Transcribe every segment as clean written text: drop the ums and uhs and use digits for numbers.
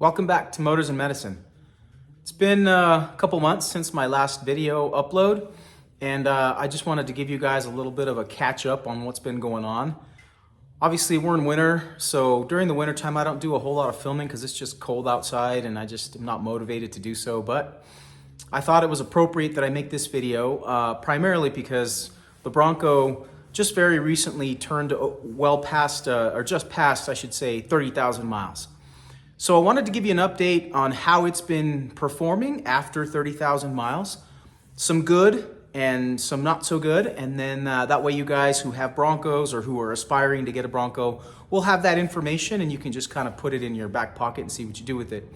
Welcome back to Motors and Medicine. It's been a couple months since my last video upload, and I just wanted to give you guys a little bit of a catch up on what's been going on. Obviously, we're in winter, so during the winter time, I don't do a whole lot of filming because it's just cold outside and I just am not motivated to do so, but I thought it was appropriate that I make this video, primarily because the Bronco just very recently turned well past, or just past, I should say, 30,000 miles. So I wanted to give you an update on how it's been performing after 30,000 miles. Some good and some not so good. And then that way you guys who have Broncos or who are aspiring to get a Bronco will have that information and you can just kind of put it in your back pocket and see what you do with it.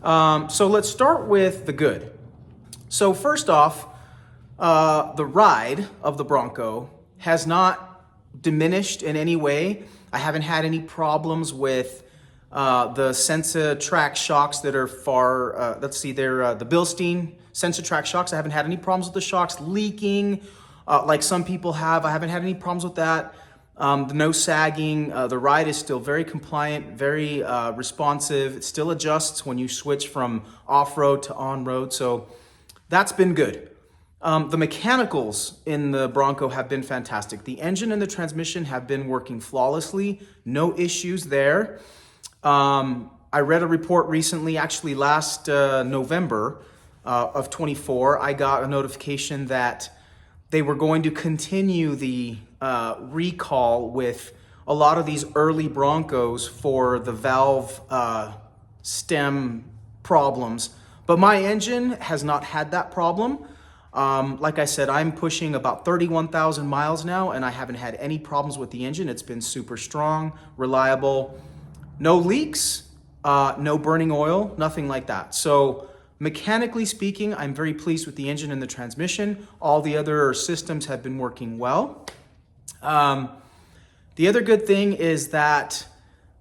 So let's start with the good. So first off, the ride of the Bronco has not diminished in any way. I haven't had any problems with the Sensa track shocks that are they're the Bilstein Sensa track shocks. I haven't had any problems with the shocks leaking like some people have. I haven't had any problems with that. The no sagging. The ride is still very compliant, very responsive. It still adjusts when you switch from off-road to on-road. So that's been good. The mechanicals in the Bronco have been fantastic. The engine and the transmission have been working flawlessly. No issues there. I read a report recently, actually last November of 24, I got a notification that they were going to continue the recall with a lot of these early Broncos for the valve stem problems. But my engine has not had that problem. Like I said, I'm pushing about 31,000 miles now and I haven't had any problems with the engine. It's been super strong, reliable. No leaks, no burning oil, nothing like that. So mechanically speaking, I'm very pleased with the engine and the transmission. All the other systems have been working well. The other good thing is that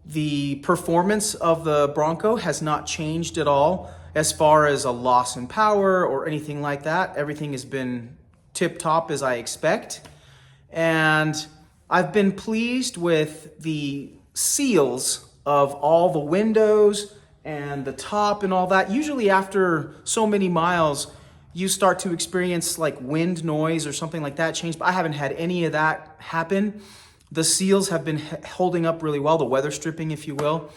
the performance of the Bronco has not changed at all as far as a loss in power or anything like that. Everything has been tip-top as I expect. And I've been pleased with the seals of all the windows and the top and all that. Usually after so many miles, you start to experience like wind noise or something like that change, but I haven't had any of that happen. The seals have been holding up really well, the weather stripping, if you will.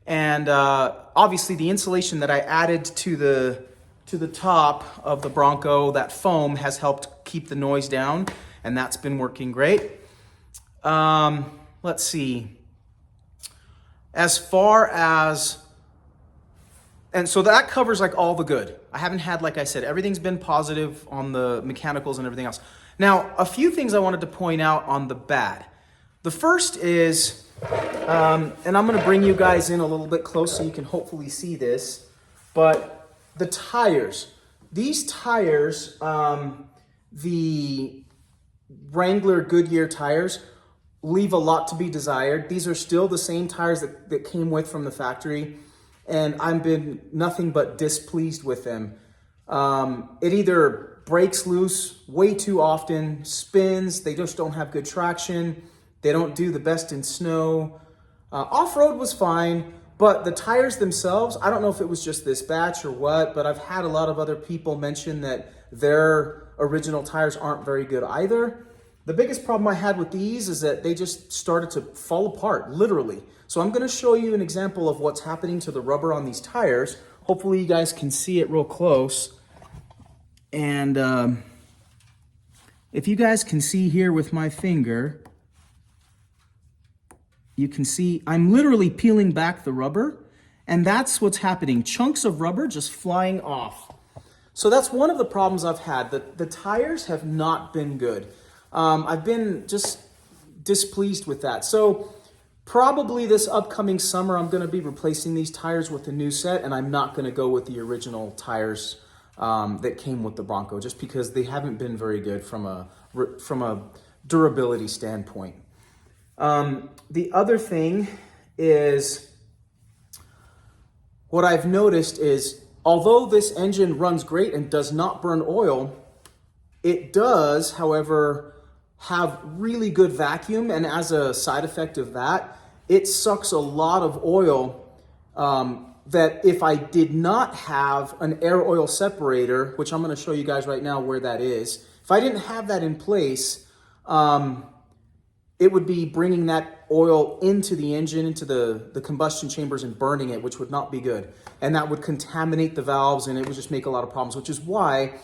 And obviously the insulation that I added to the top of the Bronco, that foam, has helped keep the noise down, and that's been working great. Let's see. As far as, and so that covers like all the good. I haven't had, like I said, everything's been positive on the mechanicals and everything else. Now, a few things I wanted to point out on the bad. The first is, and I'm gonna bring you guys in a little bit close so you can hopefully see this, but the tires. These tires, the Wrangler Goodyear tires, leave a lot to be desired. These are still the same tires that came with from the factory, and I've been nothing but displeased with them. It either breaks loose way too often, spins, they just don't have good traction, they don't do the best in snow. Off-road was fine, but the tires themselves, I don't know if it was just this batch or what, but I've had a lot of other people mention that their original tires aren't very good either. The biggest problem I had with these is that they just started to fall apart, literally. So I'm gonna show you an example of what's happening to the rubber on these tires. Hopefully you guys can see it real close. And if you guys can see here with my finger, you can see I'm literally peeling back the rubber, and that's what's happening. Chunks of rubber just flying off. So that's one of the problems I've had. The tires have not been good. I've been just displeased with that. So probably this upcoming summer, I'm gonna be replacing these tires with a new set, and I'm not gonna go with the original tires that came with the Bronco, just because they haven't been very good from a durability standpoint. The other thing is, what I've noticed is, although this engine runs great and does not burn oil, it does, however, have really good vacuum, and as a side effect of that, it sucks a lot of oil that if I did not have an air oil separator, which I'm going to show you guys right now where that is, if I didn't have that in place, it would be bringing that oil into the engine, into the combustion chambers and burning it, which would not be good. And that would contaminate the valves and it would just make a lot of problems, which is why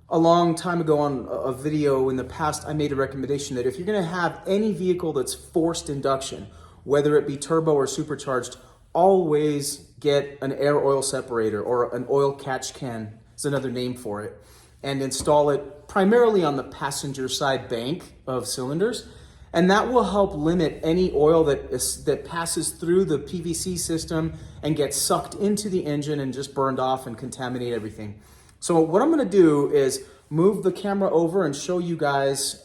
a long time ago on a video in the past, I made a recommendation that if you're going to have any vehicle that's forced induction, whether it be turbo or supercharged, always get an air oil separator, or an oil catch can is another name for it, and install it primarily on the passenger side bank of cylinders. And that will help limit any oil that passes through the PVC system and gets sucked into the engine and just burned off and contaminate everything. So what I'm gonna do is move the camera over and show you guys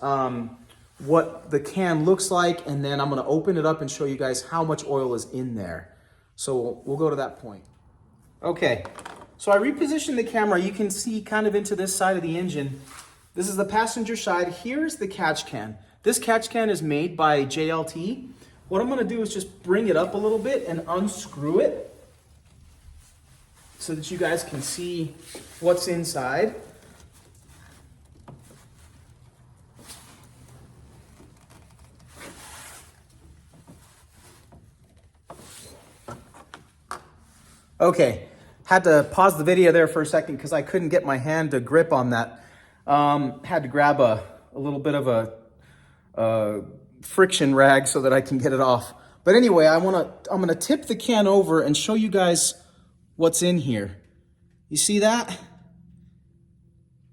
what the can looks like, and then I'm gonna open it up and show you guys how much oil is in there. So we'll go to that point. Okay, so I repositioned the camera. You can see kind of into this side of the engine. This is the passenger side. Here's the catch can. This catch can is made by JLT. What I'm gonna do is just bring it up a little bit and unscrew it so that you guys can see what's inside. Okay, had to pause the video there for a second because I couldn't get my hand to grip on that. Had to grab a little bit of a friction rag so that I can get it off. But anyway, I'm gonna tip the can over and show you guys what's in here. You see that?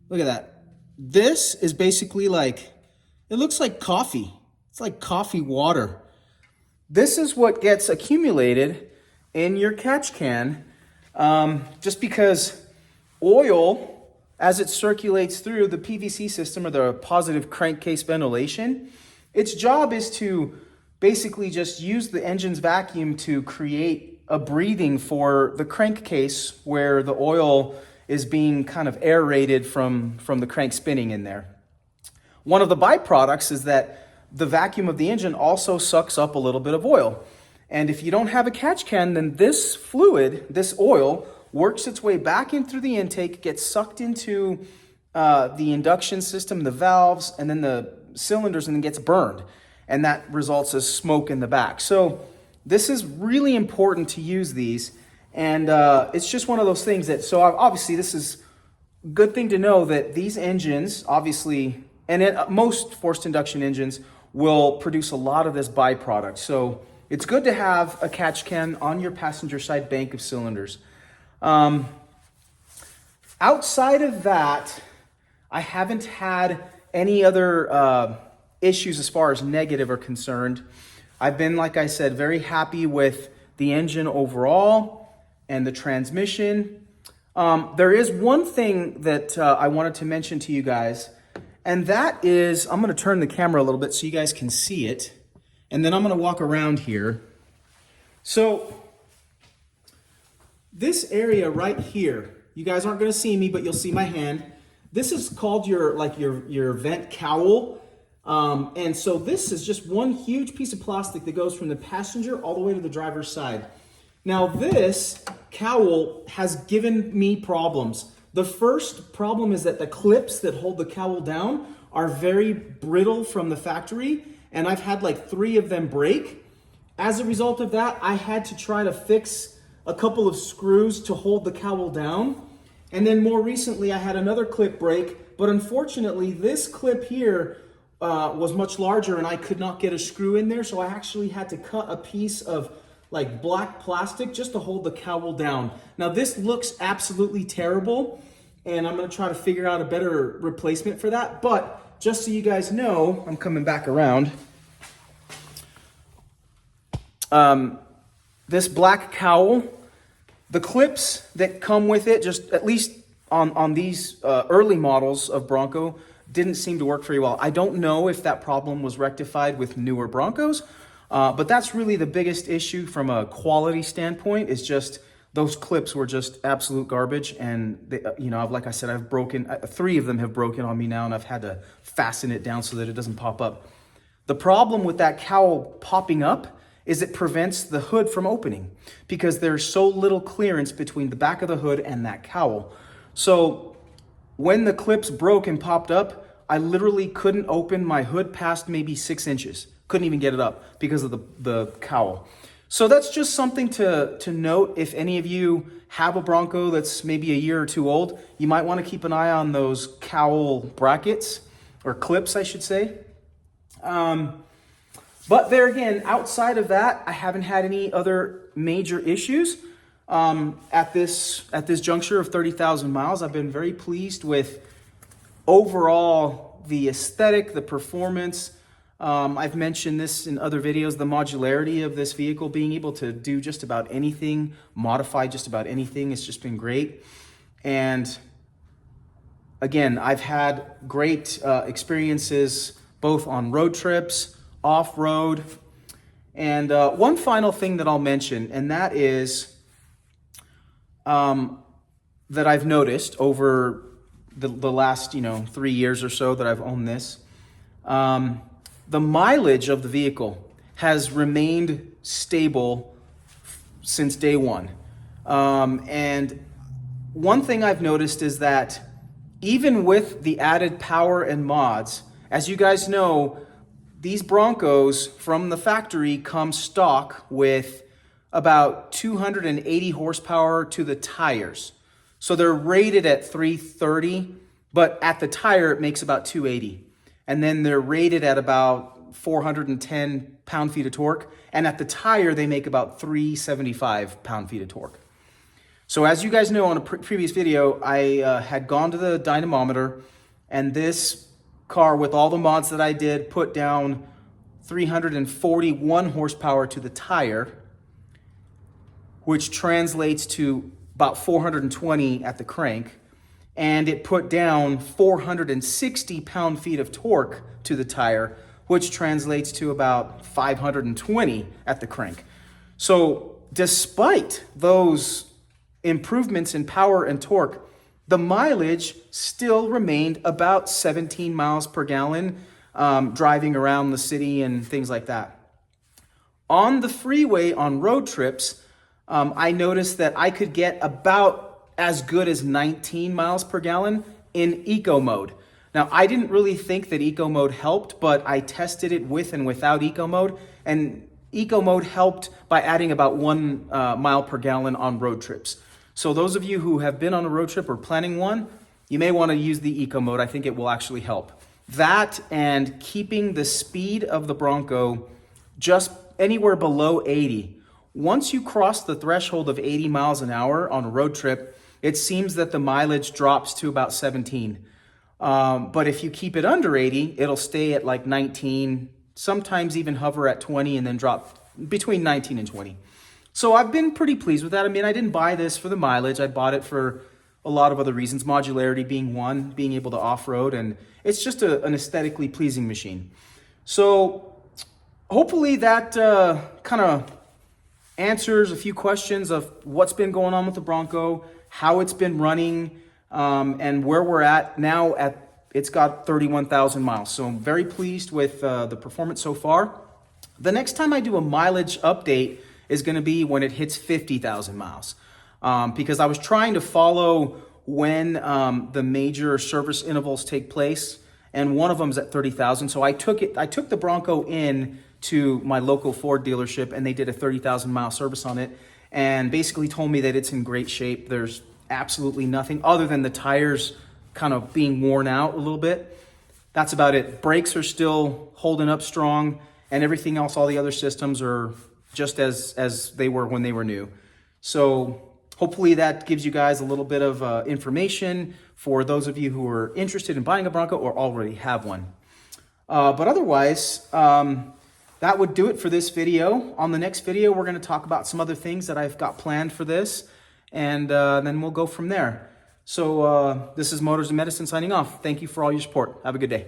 Look at that. This is basically like, it looks like coffee. It's like coffee water. This is what gets accumulated in your catch can, just because oil, as it circulates through the PVC system, or the positive crankcase ventilation, its job is to basically just use the engine's vacuum to create a breathing for the crankcase where the oil is being kind of aerated from the crank spinning in there. One of the byproducts is that the vacuum of the engine also sucks up a little bit of oil. And if you don't have a catch can, then this fluid, this oil, works its way back in through the intake, gets sucked into the induction system, the valves, and then the cylinders, and then gets burned. And that results as smoke in the back. So this is really important to use these. And it's just one of those things that, so obviously this is a good thing to know that these engines, obviously, and most forced induction engines will produce a lot of this byproduct. So it's good to have a catch can on your passenger side bank of cylinders. Outside of that, I haven't had any other issues as far as negative are concerned. I've been, like I said, very happy with the engine overall and the transmission. There is one thing that I wanted to mention to you guys, and that is, I'm going to turn the camera a little bit so you guys can see it. And then I'm going to walk around here. So this area right here, you guys aren't going to see me, but you'll see my hand. This is called your vent cowl. And so this is just one huge piece of plastic that goes from the passenger all the way to the driver's side. Now this cowl has given me problems. The first problem is that the clips that hold the cowl down are very brittle from the factory. And I've had like 3 of them break. As a result of that, I had to try to fix a couple of screws to hold the cowl down. And then more recently, I had another clip break. But unfortunately, this clip here was much larger and I could not get a screw in there. So I actually had to cut a piece of like black plastic just to hold the cowl down. Now this looks absolutely terrible. And I'm going to try to figure out a better replacement for that. But just so you guys know, I'm coming back around. This black cowl, the clips that come with it, just at least on these early models of Bronco, didn't seem to work very well. I don't know if that problem was rectified with newer Broncos, but that's really the biggest issue from a quality standpoint, is just those clips were just absolute garbage. And they, like I said, I've broken, 3 of them have broken on me now, and I've had to fasten it down so that it doesn't pop up. The problem with that cowl popping up is it prevents the hood from opening because there's so little clearance between the back of the hood and that cowl. So when the clips broke and popped up, I literally couldn't open my hood past maybe 6 inches. Couldn't even get it up because of the cowl. So that's just something to note. If any of you have a Bronco that's maybe a year or two old, you might want to keep an eye on those cowl brackets, or clips, I should say. But there again, outside of that, I haven't had any other major issues. At this juncture of 30,000 miles, I've been very pleased with overall the aesthetic, the performance. I've mentioned this in other videos, the modularity of this vehicle, being able to do just about anything, modify just about anything. It's just been great. And again, I've had great experiences both on road trips, off-road. And one final thing that I'll mention, and that is that I've noticed over the last 3 years or so that I've owned this. The mileage of the vehicle has remained stable since day one. And one thing I've noticed is that even with the added power and mods, as you guys know, these Broncos from the factory come stock with about 280 horsepower to the tires. So they're rated at 330, but at the tire it makes about 280. And then they're rated at about 410 pound-feet of torque. And at the tire, they make about 375 pound-feet of torque. So as you guys know, on a previous video, I had gone to the dynamometer, and this car, with all the mods that I did, put down 341 horsepower to the tire, which translates to about 420 at the crank. And it put down 460 pound-feet of torque to the tire, which translates to about 520 at the crank. So despite those improvements in power and torque, the mileage still remained about 17 miles per gallon, driving around the city and things like that. On the freeway, on road trips, I noticed that I could get about as good as 19 miles per gallon in eco mode. Now, I didn't really think that eco mode helped, but I tested it with and without eco mode, and eco mode helped by adding about 1 mile per gallon on road trips. So those of you who have been on a road trip or planning one, you may want to use the eco mode. I think it will actually help. That and keeping the speed of the Bronco just anywhere below 80. Once you cross the threshold of 80 miles an hour on a road trip, it seems that the mileage drops to about 17. But if you keep it under 80, it'll stay at like 19, sometimes even hover at 20 and then drop between 19 and 20. So I've been pretty pleased with that. I mean, I didn't buy this for the mileage. I bought it for a lot of other reasons, modularity being one, being able to off-road, and it's just an aesthetically pleasing machine. So hopefully that kind of answers a few questions of what's been going on with the Bronco, how it's been running, and where we're at now. It's got 31,000 miles. So I'm very pleased with the performance so far. The next time I do a mileage update is going to be when it hits 50,000 miles. Because I was trying to follow when the major service intervals take place, and one of them is at 30,000. So I took the Bronco in to my local Ford dealership, and they did a 30,000 mile service on it, and basically told me that it's in great shape. There's absolutely nothing other than the tires kind of being worn out a little bit. That's about it. Brakes are still holding up strong, and everything else, all the other systems are just as they were when they were new. So hopefully that gives you guys a little bit of information for those of you who are interested in buying a Bronco or already have one. But otherwise, that would do it for this video. On the next video, we're going to talk about some other things that I've got planned for this, and then we'll go from there. So this is Motors and Medicine signing off. Thank you for all your support. Have a good day.